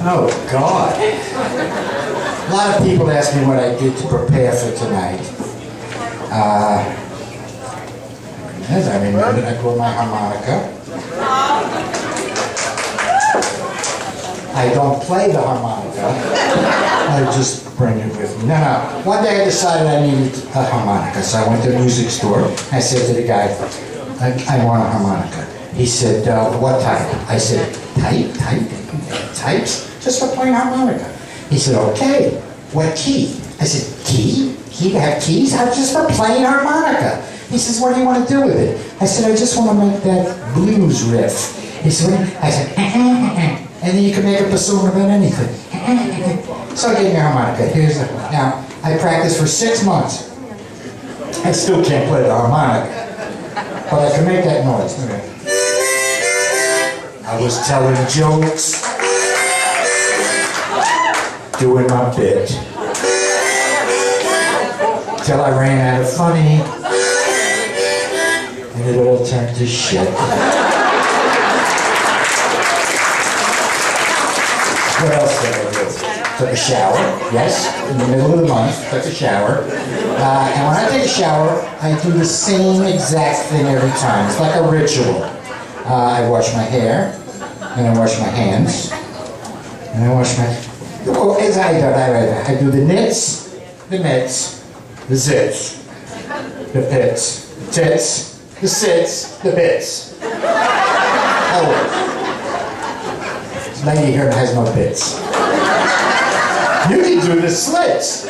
Oh, God. A lot of people ask me what I did to prepare for tonight. As I remember, I brought my harmonica. I don't play the harmonica. I just bring it with me. No. One day I decided I needed a harmonica, so I went to a music store. I said to the guy, I want a harmonica. He said, what type? I said, types? Just for playing harmonica. He said, okay, what key? I said, key? Key to have keys? Just for playing harmonica. He says, what do you want to do with it? I said, I just want to make that blues riff. He said, I said, and then you can make up a song about anything. So I gave me a harmonica. Now, I practiced for 6 months. I still can't play the harmonica, but I can make that noise. I was telling jokes, doing my bit, till I ran out of funny, and it all turned to shit. What else did I do? Took a shower, yes, in the middle of the month, took a shower. And when I take a shower, I do the same exact thing every time. It's like a ritual. I wash my hair, and I wash my hands, and I wash my... Oh, as I do the nits, the mitts, the zits, the pits, the tits, the sits, the bits. Oh, this lady here has no bits. You can do the slits.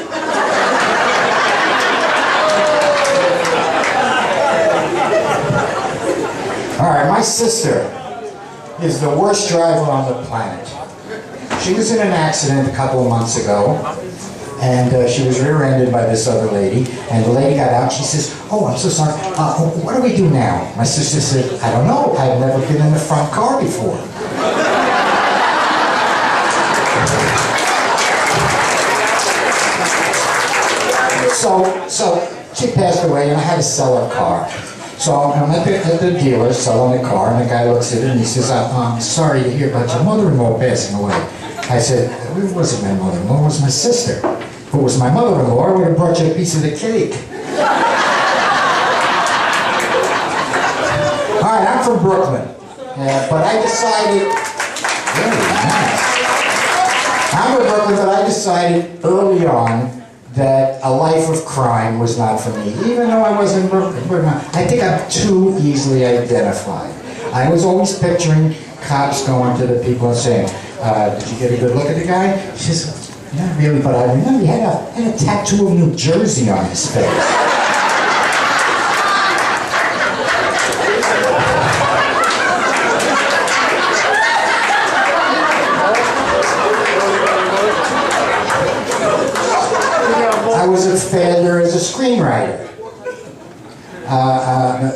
All right, my sister is the worst driver on the planet. She was in an accident a couple of months ago, and she was rear-ended by this other lady, and the lady got out, she says, oh, I'm so sorry, what do we do now? My sister said, I don't know, I've never been in the front car before. So she passed away, and I had to sell her car. So I'm at the dealer selling the car, and the guy looks at it and he says, I'm sorry to hear about your mother-in-law passing away. I said, it wasn't my mother-in-law, it was my sister. If it was my mother-in-law, I would have brought you a piece of the cake. All right, I'm from Brooklyn, but I decided, very nice. I'm from Brooklyn, but I decided early on that a life of crime was not for me, even though I was in Brooklyn. I think I'm too easily identified. I was always picturing cops going to the people and saying, did you get a good look at the guy? She says, not really, but I remember he had a tattoo of New Jersey on his face. I was a failure as a screenwriter.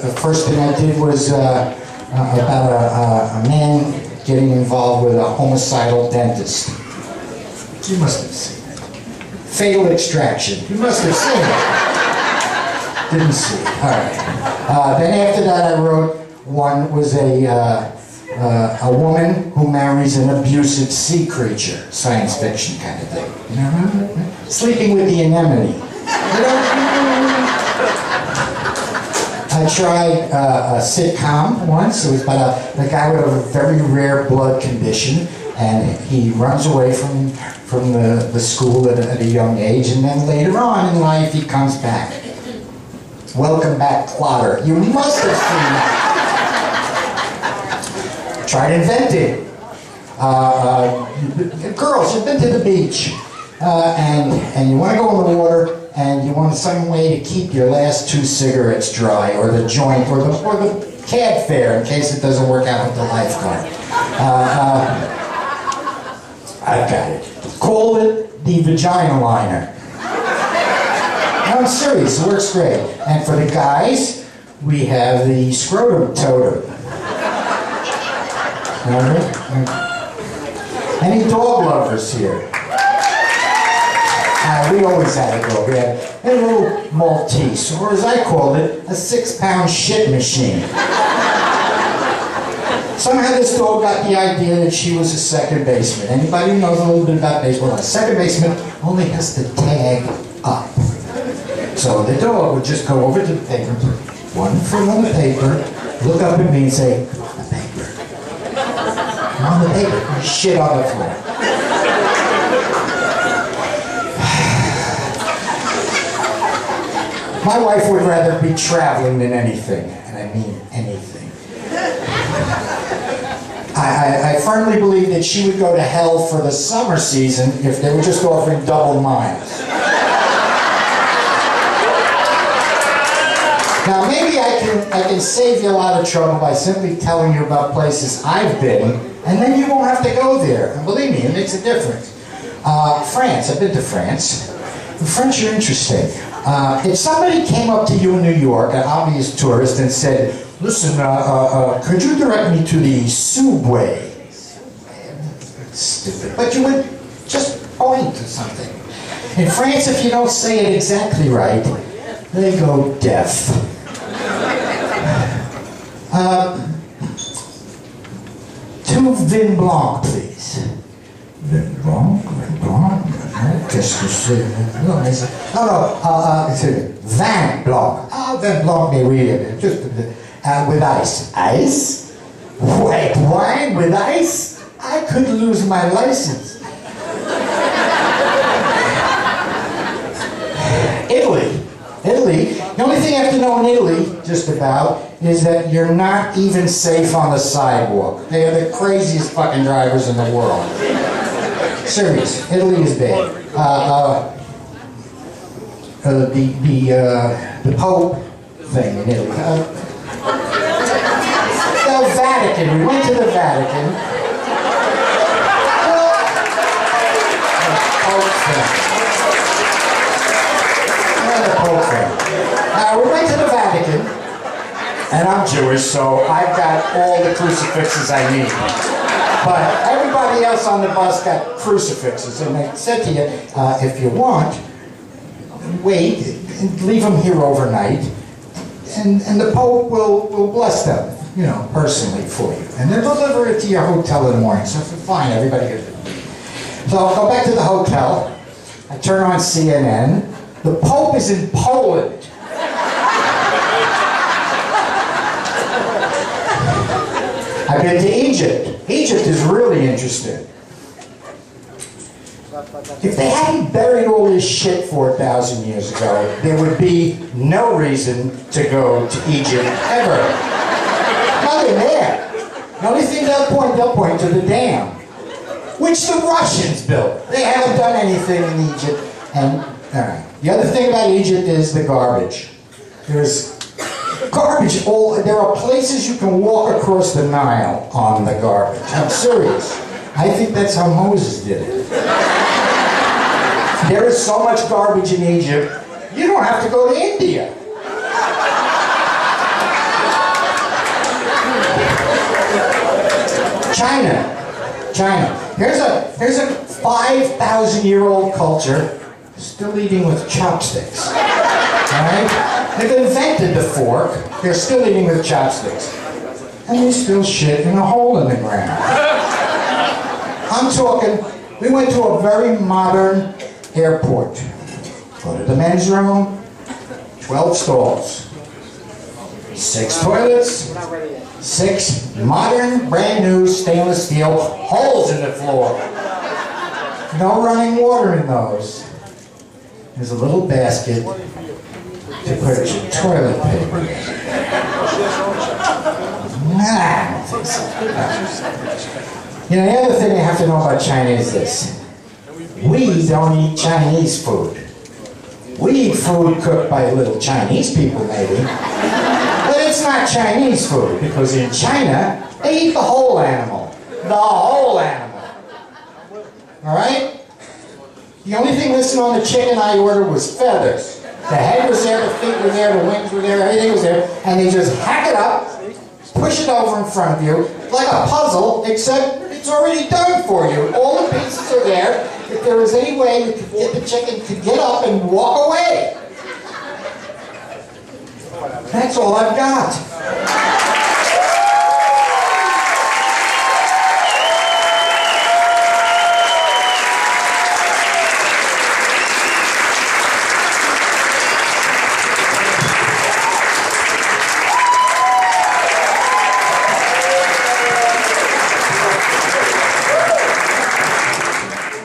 The first thing I did was about a man getting involved with a homicidal dentist. You must have seen it. Fatal Extraction. You must have seen it. Didn't see it. All right. Then after that, I wrote one was a woman who marries an abusive sea creature, science fiction kind of thing. You know, Sleeping with the Anemone. I tried a sitcom once. It was about a guy with a very rare blood condition, and he runs away from the school at a young age, and then later on in life he comes back. Welcome back, Plotter. You must have seen that. Tried inventing. Girls, you've been to the beach, and you want to go in the water, and you want some way to keep your last 2 cigarettes dry, or the joint, or the cab fare, in case it doesn't work out with the lifeguard. I've got it. Call it the vagina liner. No, I'm serious, it works great. And for the guys, we have the scrotum totem. Any dog lovers here? We always had a dog. We had a little Maltese, or as I called it, a 6-pound shit machine. Somehow this dog got the idea that she was a second baseman. Anybody who knows a little bit about baseball, a second baseman only has to tag up. So the dog would just go over to the paper, put one foot on the paper, look up at me and say, "Come on the paper. Come on the paper." And shit on the floor. My wife would rather be traveling than anything, and I mean anything. I firmly believe that she would go to hell for the summer season if they were just offering double miles. Now maybe I can save you a lot of trouble by simply telling you about places I've been, and then you won't have to go there. And believe me, it makes a difference. France, I've been to France. The French are interesting. If somebody came up to you in New York, an obvious tourist, and said, "Listen, could you direct me to the subway?" Stupid. But you would just point to something. In France, if you don't say it exactly right, they go deaf. Two vin blanc, please. Vin blanc, vin blanc. Qu'est-ce que c'est? No, it's vin blanc. Ah, vin blanc, mais oui, just with ice. Ice? White wine with ice? I could lose my license. Italy. The only thing you have to know in Italy, just about, is that you're not even safe on the sidewalk. They are the craziest fucking drivers in the world. Serious. Italy is bad. The Pope thing in Italy. The Vatican. We went to the Vatican. We went to the Vatican, and I'm Jewish, so I've got all the crucifixes I need. But everybody else on the bus got crucifixes, and they said to you, if you want, wait, and leave them here overnight, and the Pope will bless them, you know, personally for you. And they'll deliver it to your hotel in the morning. So fine, everybody gets it. So I'll go back to the hotel. I turn on CNN. The Pope is in Poland. I've been to Egypt. Egypt is really interesting. If they hadn't buried all this shit 4,000 years ago, there would be no reason to go to Egypt ever. Nothing there. The only thing they'll point to the dam, which the Russians built. They haven't done anything in Egypt. And the other thing about Egypt is the garbage. There's garbage there are places you can walk across the Nile on the garbage. I'm serious. I think that's how Moses did it. There is so much garbage in Egypt, you don't have to go to India. China. Here's a 5,000-year-old culture still eating with chopsticks. All right? They've invented the fork. They're still eating with chopsticks. And they still shit in a hole in the ground. I'm talking, we went to a very modern airport. Go to the men's room, 12 stalls. 6 toilets, 6 modern, brand new stainless steel holes in the floor. No running water in those. There's a little basket to put your toilet paper in. You know, the other thing you have to know about China is this. We don't eat Chinese food. We eat food cooked by little Chinese people, maybe. But it's not Chinese food, because in China, they eat the whole animal. The whole animal. All right? The only thing missing on the chicken I ordered was feathers. The head was there, the feet were there, the wings were there, everything was there. And they just hack it up, push it over in front of you, like a puzzle, except it's already done for you. All the pieces are there. If there was any way you could get the chicken to get up and walk away. That's all I've got.